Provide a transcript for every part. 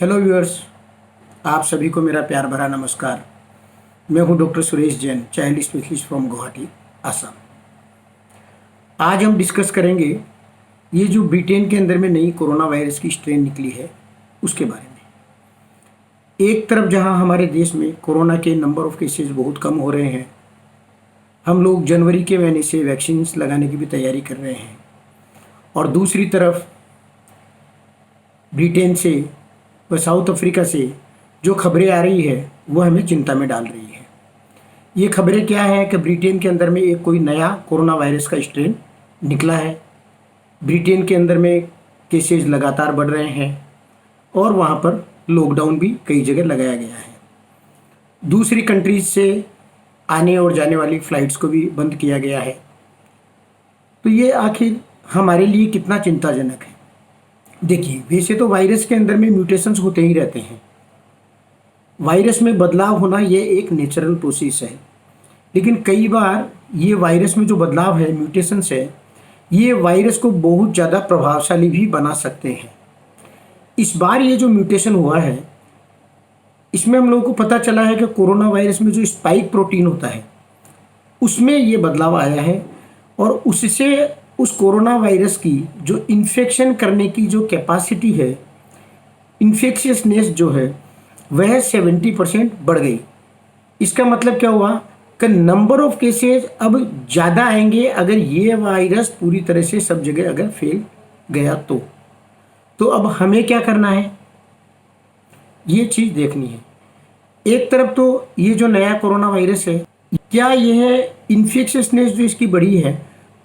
Hello viewers, आप सभी को मेरा प्यार भरा नमस्कार। मैं हूं doctor Suresh Jain, child specialist from Guwahati, Assam. आज हम डिस्कस करेंगे ये जो ब्रिटेन के अंदर में नई कोरोना वायरस की स्ट्रेन निकली है उसके बारे में। एक तरफ जहां हमारे देश में कोरोना के नंबर ऑफ केसेस बहुत कम हो रहे हैं, हम लोग जनवरी के महीने से वैक्सीन लगाने की भी तैयारी कर रहे हैं, और दूसरी तरफ ब्रिटेन से व साउथ अफ्रीका से जो खबरें आ रही है वो हमें चिंता में डाल रही है। ये खबरें क्या हैं कि ब्रिटेन के अंदर में एक कोई नया कोरोना वायरस का स्ट्रेन निकला है। ब्रिटेन के अंदर में केसेस लगातार बढ़ रहे हैं और वहाँ पर लॉकडाउन भी कई जगह लगाया गया है। दूसरी कंट्रीज से आने और जाने वाली फ़्लाइट्स को भी बंद किया गया है। तो ये आखिर हमारे लिए कितना चिंताजनक है। देखिए, वैसे तो वायरस के अंदर में म्यूटेशंस होते ही रहते हैं। वायरस में बदलाव होना ये एक नेचुरल प्रोसेस है, लेकिन कई बार ये वायरस में जो बदलाव है, म्यूटेशंस है, ये वायरस को बहुत ज़्यादा प्रभावशाली भी बना सकते हैं। इस बार ये जो म्यूटेशन हुआ है, इसमें हम लोगों को पता चला है कि कोरोना वायरस में जो स्पाइक प्रोटीन होता है उसमें ये बदलाव आया है, और उससे उस कोरोना वायरस की जो इन्फेक्शन करने की जो कैपेसिटी है, इन्फेक्शियसनेस जो है, वह 70% बढ़ गई। इसका मतलब क्या हुआ कि नंबर ऑफ केसेस अब ज़्यादा आएंगे अगर ये वायरस पूरी तरह से सब जगह अगर फैल गया तो अब हमें क्या करना है, ये चीज़ देखनी है। एक तरफ तो ये जो नया कोरोना वायरस है, क्या यह इन्फेक्शियसनेस जो इसकी बढ़ी है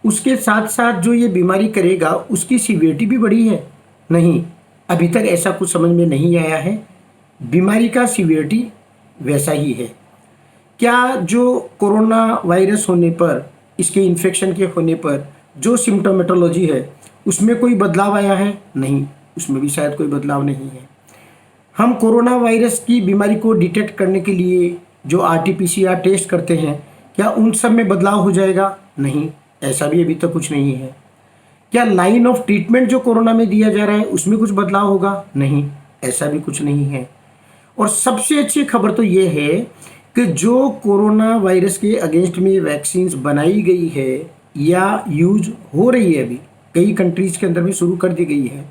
उसके साथ साथ जो ये बीमारी करेगा उसकी सीवियरिटी भी बढ़ी है? नहीं, अभी तक ऐसा कुछ समझ में नहीं आया है। बीमारी का सीवियरिटी वैसा ही है। क्या जो कोरोना वायरस होने पर, इसके इन्फेक्शन के होने पर जो सिम्टोमेटोलॉजी है उसमें कोई बदलाव आया है? नहीं, उसमें भी शायद कोई बदलाव नहीं है। हम कोरोना वायरस की बीमारी को डिटेक्ट करने के लिए जो RT-PCR टेस्ट करते हैं, क्या उन सब में बदलाव हो जाएगा? नहीं, ऐसा भी अभी तक कुछ नहीं है। क्या लाइन ऑफ ट्रीटमेंट जो कोरोना में दिया जा रहा है उसमें कुछ बदलाव होगा? नहीं, ऐसा भी कुछ नहीं है। और सबसे अच्छी खबर तो ये है कि जो कोरोना वायरस के अगेंस्ट में वैक्सीन्स बनाई गई है या यूज हो रही है, अभी कई कंट्रीज के अंदर में शुरू कर दी गई है,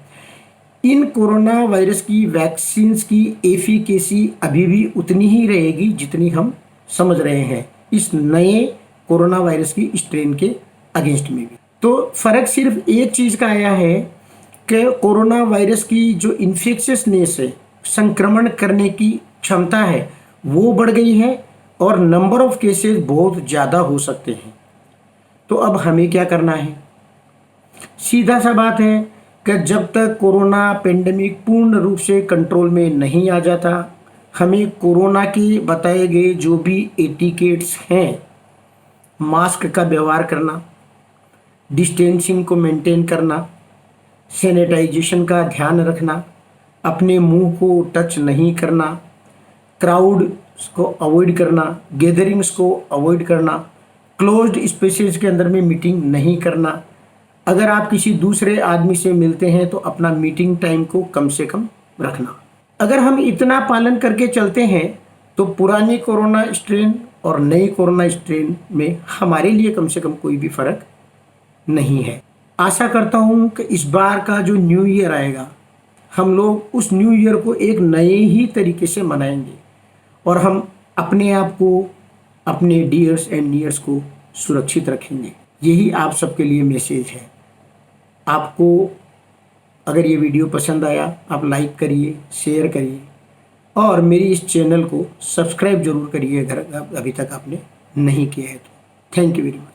इन कोरोना वायरस की वैक्सीन्स की एफिकेसी अभी भी उतनी ही रहेगी जितनी हम समझ रहे हैं इस नए कोरोना वायरस की स्ट्रेन के अगेंस्ट में भी। तो फ़र्क सिर्फ एक चीज़ का आया है कि कोरोना वायरस की जो इन्फेक्शियसनेस है, संक्रमण करने की क्षमता है, वो बढ़ गई है और नंबर ऑफ केसेस बहुत ज़्यादा हो सकते हैं। तो अब हमें क्या करना है? सीधा सा बात है कि जब तक कोरोना पेंडेमिक पूर्ण रूप से कंट्रोल में नहीं आ जाता, हमें कोरोना के बताए गए जो भी एटिकेट्स हैं, मास्क का व्यवहार करना, डिस्टेंसिंग को मेंटेन करना, सैनिटाइजेशन का ध्यान रखना, अपने मुंह को टच नहीं करना, क्राउड को अवॉइड करना, गैदरिंग्स को अवॉइड करना, क्लोज्ड स्पेसेस के अंदर में मीटिंग नहीं करना। अगर आप किसी दूसरे आदमी से मिलते हैं तो अपना मीटिंग टाइम को कम से कम रखना। अगर हम इतना पालन करके चलते हैं तो पुरानी कोरोना स्ट्रेन और नई कोरोना स्ट्रेन में हमारे लिए कम से कम कोई भी फर्क नहीं है। आशा करता हूँ कि इस बार का जो न्यू ईयर आएगा, हम लोग उस न्यू ईयर को एक नए ही तरीके से मनाएंगे और हम अपने आप को, अपने डियर्स एंड नियर्स को सुरक्षित रखेंगे। यही आप सबके लिए मैसेज है। आपको अगर ये वीडियो पसंद आया, आप लाइक करिए, शेयर करिए और मेरी इस चैनल को सब्सक्राइब जरूर करिए अगर अभी तक आपने नहीं किया है तो। Thank you very much.